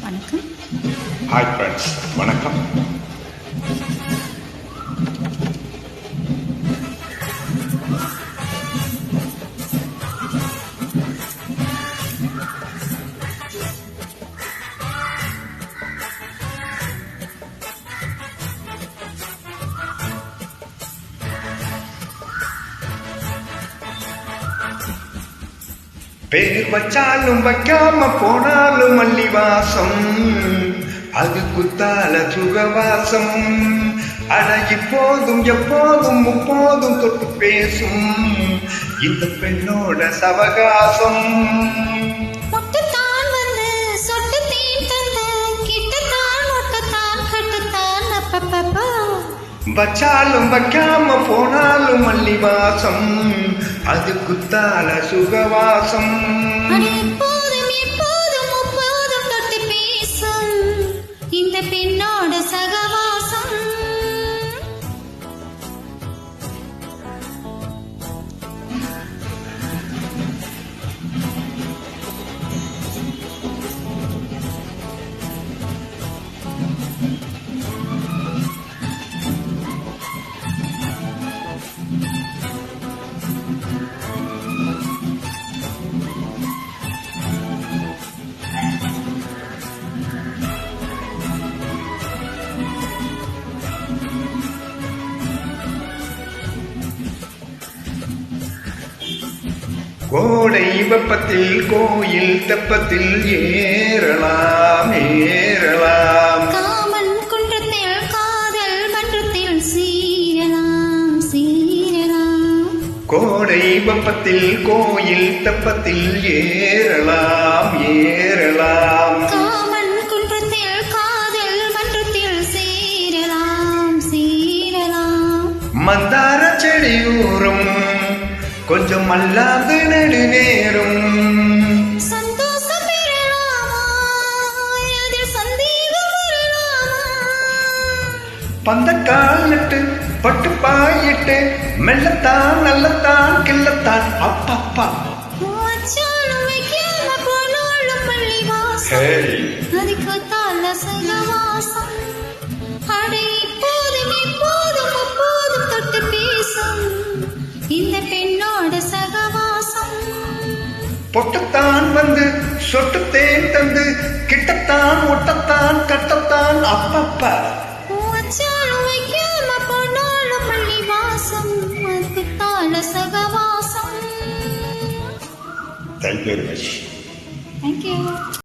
வணக்கம். Hi friends, வணக்கம். பேர் வச்சாலும் வைக்காம போனாலும் மல்லி வாசம், அது குத்தால சுகவாசம். அட இப்போதும் எப்போதும் முப்போதும் தொட்டு பேசும் இந்த பெண்ணோட சவகாசம். வச்சாலும் வைக்காம போனாலும் மல்லி வாசம், அது குத்தால சுகவாசம். இந்த பெண்ணோட சகவாசம். கோடை வெப்பத்தில் கோயில் தெப்பத்தில் ஏறலாம் ஏறலாம். காமன் குன்றத்தில் காதல் மன்றத்தில் சீரலாம் சீரலாம். கோடை வெப்பத்தில் கோயில் தெப்பத்தில் ஏறலாம் ஏறலாம். காமன் குன்றத்தில் காதல் மன்றத்தில் சீரலாம் சீரலாம். மந்தார செடியூரும் கொஞ்சம் அல்லாது நடு நேரும். சந்தோஷம் பெறலாமா, அதில் சந்தேகம் வரலாமா? பந்தக்கால் நட்டு பட்டு பாயிட்டு மெல்லத்தான் நல்லத்தான் கிள்ளத்தான் அப்பப்பா. வச்சாலும் வைக்காம போனாலும் மல்லி வாசம், அதுக்கு தால சகவாசம். அடை இப்போதும் எப்போதும் அப்போதும் தொட்டு பேசும் இந்த பெண்ணோட சகவாசம். பொட்டத்தான் வந்து சொட்டுத்தேன் தந்து கிட்டத்தான் ஒட்டத்தான் கட்டத்தான் அப்பப்பா. வச்சாலும் வைக்காம போனாலும் மல்லி வாசம், அதுக்கு தால சகவாசம். Thank you very much. Thank you.